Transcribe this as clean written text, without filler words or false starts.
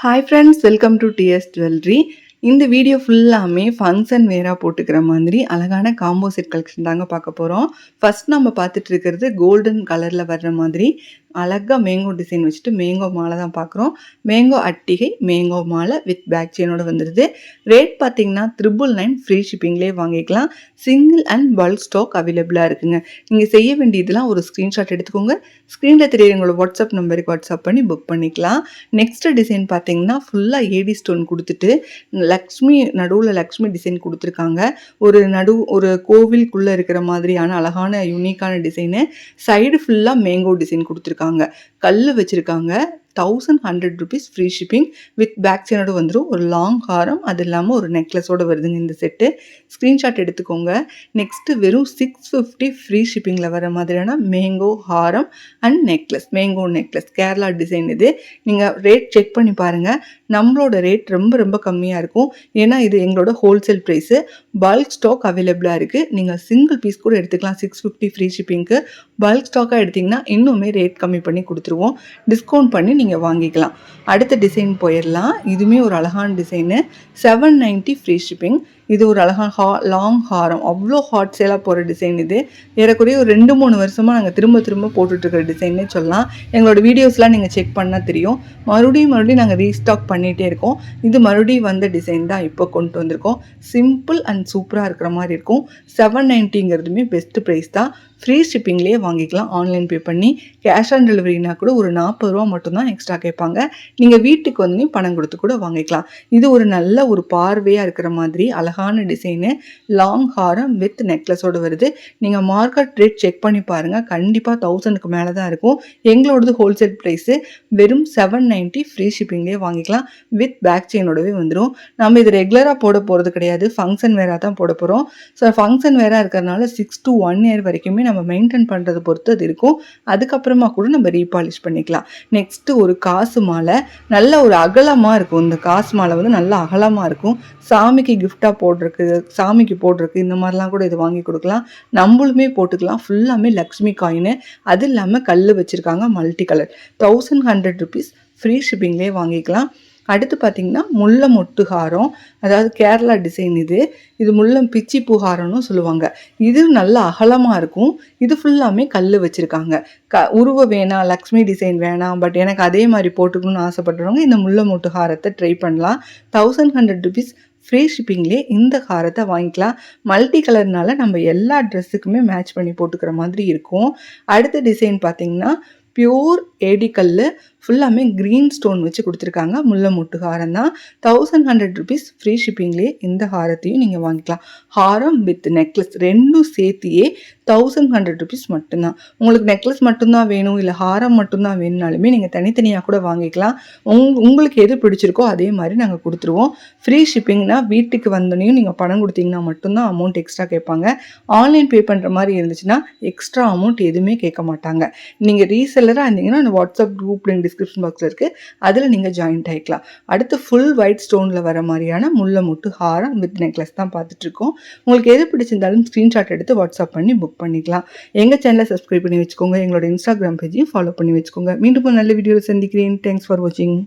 Hi friends, welcome to TS Jewelry. இந்த video ஃபுல்லாமே function vera போட்டுக்கிற மாதிரி அழகான காம்போ செட் கலெக்ஷன் தாங்க பார்க்க போகிறோம். ஃபர்ஸ்ட் நம்ம பார்த்துட்டு இருக்கிறது கோல்டன் கலரில் வர்ற மாதிரி அழகாக மேங்கோ டிசைன் வச்சுட்டு மேங்கோ மாலை தான் பார்க்குறோம். மேங்கோ அட்டிகை மேங்கோ மாலை வித் பேக் செயினோட வந்துடுது. ரேட் பார்த்தீங்கன்னா 999 ஃப்ரீ ஷிப்பிங்லேயே வாங்கிக்கலாம். சிங்கிள் அண்ட் பல்க் ஸ்டாக் அவைலபிளாக இருக்குங்க. நீங்கள் செய்ய வேண்டியதெல்லாம் ஒரு ஸ்க்ரீன்ஷாட் எடுத்துக்கோங்க. ஸ்க்ரீனில் தெரிய எங்களோட வாட்ஸ்அப் நம்பருக்கு வாட்ஸ்அப் பண்ணி புக் பண்ணிக்கலாம். நெக்ஸ்ட் டிசைன் பார்த்தீங்கன்னா ஃபுல்லாக ஏடி ஸ்டோன் கொடுத்துட்டு லக்ஷ்மி நடுவில் லக்ஷ்மி டிசைன் கொடுத்துருக்காங்க. ஒரு கோவிலுக்குள்ளே இருக்கிற மாதிரியான அழகான யூனிக்கான டிசைனு. சைடு ஃபுல்லாக மேங்கோ டிசைன் கொடுத்துருக்காங்க. கல் வச்சுருக்காங்க. 1100 rupees free shipping with back செயினோட வந்துடும். ஒரு லாங் ஹாரம் அது இல்லாமல் ஒரு நெக்லஸோடு வருதுங்க இந்த செட்டு. ஸ்க்ரீன்ஷாட் எடுத்துக்கோங்க. நெக்ஸ்ட்டு வெறும் 650 ஃப்ரீ ஷிப்பிங்கில் வர மாதிரியான mango Haram and necklace, mango necklace Kerala design இது. நீங்கள் ரேட் செக் பண்ணி பாருங்கள். நம்மளோட ரேட் ரொம்ப ரொம்ப கம்மியாக இருக்கும். ஏன்னா இது எங்களோட ஹோல்சேல் ப்ரைஸு. பல்க் ஸ்டாக் அவைலபிளாக இருக்குது. நீங்கள் சிங்கிள் பீஸ் கூட எடுத்துக்கலாம். 650 ஃப்ரீ ஷிப்பிங்க்கு. பல்க் ஸ்டாக்காக எடுத்திங்கன்னா இன்னுமே ரேட் கம்மி பண்ணி கொடுத்துருவோம். டிஸ்கவுண்ட் பண்ணி நீங்கள் வாங்கிக்கலாம். அடுத்த டிசைன் போயிடலாம். இதுவுமே ஒரு அழகான டிசைனு. 790 free shipping. இது ஒரு அழகான லாங் ஹாரம். அவ்வளோ ஹாட் சேலாக போகிற டிசைன் இது. ஏறக்குறைய ஒரு 2-3 வருஷமாக நாங்கள் திரும்ப போட்டுட்ருக்கிற டிசைன்னே சொல்லலாம். எங்களோட வீடியோஸ்லாம் நீங்கள் செக் பண்ணால் தெரியும். மறுபடியும் நாங்கள் ரீஸ்டாக் பண்ணிகிட்டே இருக்கோம். இது மறுபடியும் வந்த டிசைன் தான் இப்போ கொண்டு வந்திருக்கோம். சிம்பிள் அண்ட் சூப்பராக இருக்கிற மாதிரி இருக்கும். 790ங்கிறதுமே பெஸ்ட் ப்ரைஸ் தான். ஃப்ரீ ஷிப்பிங்லேயே வாங்கிக்கலாம். ஆன்லைன் பே பண்ணி. கேஷ் ஆன் டெலிவரினா கூட ஒரு 40 ரூபா மட்டும்தான் எக்ஸ்ட்ரா கேட்பாங்க. நீங்கள் வீட்டுக்கு வந்து பணம் கொடுத்து கூட வாங்கிக்கலாம். இது ஒரு நல்ல ஒரு பார்வையாக இருக்கிற மாதிரி அழகான டிசைனு. லாங் ஹாரம் வித் நெக்லஸோடு வருது. நீங்கள் மார்க்கெட் ரேட் செக் பண்ணி பாருங்கள். கண்டிப்பாக 1000க்கு மேலே தான் இருக்கும். எங்களோடது ஹோல்சேல் ப்ரைஸு. வெறும் 790 ஃப்ரீ ஷிப்பிங்லேயே வாங்கிக்கலாம். வித் பேக் செயினோடவே வந்துடும். நம்ம இது ரெகுலராக போட போகிறது கிடையாது. ஃபங்க்ஷன் வேராக தான் போட போகிறோம். ஸோ ஃபங்க்ஷன் வேராக இருக்கிறதுனால 6 to 1 year வரைக்குமே நம்ம மெயின்டைன் பண்ணுறதை பொறுத்து அது இருக்கும். அதுக்கப்புறமா கூட நம்ம ரீபாலிஷ் பண்ணிக்கலாம். நெக்ஸ்ட்டு ஒரு காசு மாலை. நல்ல ஒரு அகலமாக இருக்கும். இந்த காசு மாலை வந்து நல்ல அகலமாக இருக்கும். சாமிக்கு கிஃப்டாக போடுறதுக்கு, சாமிக்கு போடுறதுக்கு இந்த மாதிரிலாம் கூட இது வாங்கி கொடுக்கலாம். நம்மளுமே போட்டுக்கலாம். ஃபுல்லாமே லக்ஷ்மி காயின்னு. அது இல்லாமல் கல் வச்சுருக்காங்க மல்டி கலர். 1100 rupees ஃப்ரீ ஷிப்பிங்லேயே வாங்கிக்கலாம். அடுத்து பார்த்திங்கன்னா முல்லை மொட்டு ஹாரம். அதாவது கேரளா டிசைன் இது. இது முல்லம் பிச்சி பூஹாரம்னு சொல்லுவாங்க. இது நல்ல அகலமாக இருக்கும். இது ஃபுல்லாமே கல் வச்சுருக்காங்க. உருவ வேணாம், லக்ஷ்மி டிசைன் வேணாம், பட் எனக்கு அதே மாதிரி போட்டுக்கணும்னு ஆசைப்படுறவங்க இந்த முல்லை மொட்டு ஹாரத்தை ட்ரை பண்ணலாம். 1100 rupees ஃப்ரீ ஷிப்பிங்லேயே இந்த ஹாரத்தை வாங்கிக்கலாம். மல்டி கலர்னால நம்ம எல்லா ட்ரெஸ்ஸுக்குமே மேட்ச் பண்ணி போட்டுக்கிற மாதிரி இருக்கும். அடுத்த டிசைன் பார்த்திங்கன்னா பியூர் ஏடி கல். ஃபுல்லாமே க்ரீன் ஸ்டோன் வச்சு கொடுத்துருக்காங்க. முல்லை மொட்டு ஹாரம் தான். 1100 rupees ஃப்ரீ ஷிப்பிங்லேயே இந்த ஹாரத்தையும் நீங்கள் வாங்கிக்கலாம். ஹாரம் வித் நெக்லஸ் ரெண்டும் சேர்த்தியே 1100 rupees மட்டும்தான். உங்களுக்கு நெக்லஸ் மட்டும்தான் வேணும், இல்லை ஹாரம் மட்டும்தான் வேணும்னாலுமே நீங்கள் தனித்தனியாக கூட வாங்கிக்கலாம். உங்களுக்கு எது பிடிச்சிருக்கோ அதே மாதிரி நாங்கள் கொடுத்துருவோம். ஃப்ரீ ஷிப்பிங்னா வீட்டுக்கு வந்தோடனையும் நீங்கள் பணம் கொடுத்தீங்கன்னா மட்டும்தான் அமௌண்ட் எக்ஸ்ட்ரா கேட்பாங்க. ஆன்லைன் பே பண்ணுற மாதிரி இருந்துச்சுன்னா எக்ஸ்ட்ரா அமௌண்ட் எதுவுமே கேட்க மாட்டாங்க. நீங்கள் ரீசெல்லராக இருந்தீங்கன்னா அந்த வாட்ஸ்அப் குரூப் லிங்க் டிஸ்கிரிப்ஷன் பாக்ஸில் இருக்குது. அதில் நீங்கள் ஜாயின்ட் ஆகிக்கலாம். அடுத்து ஃபுல் ஒயிட் ஸ்டோனில் வர மாதிரியான முல்லை மொட்டு ஹாரம் வித் நெக்லஸ் தான் பார்த்துட்ருக்கோம். உங்களுக்கு எது பிடிச்சிருந்தாலும் ஸ்க்ரீன்ஷாட் எடுத்து வாட்ஸ்அப் பண்ணி புக் பண்ணிக்கலாம். எங்கள் சேனலை சப்ஸ்கிரைப் பண்ணி வச்சுக்கோங்க. எங்களோட இன்ஸ்டாகிராம் பேஜையும் ஃபாலோ பண்ணி வச்சுக்கோங்க. மீண்டும் நல்ல வீடியோவில் சந்திக்கிறேன். தேங்க்ஸ் ஃபார் வாட்சிங்.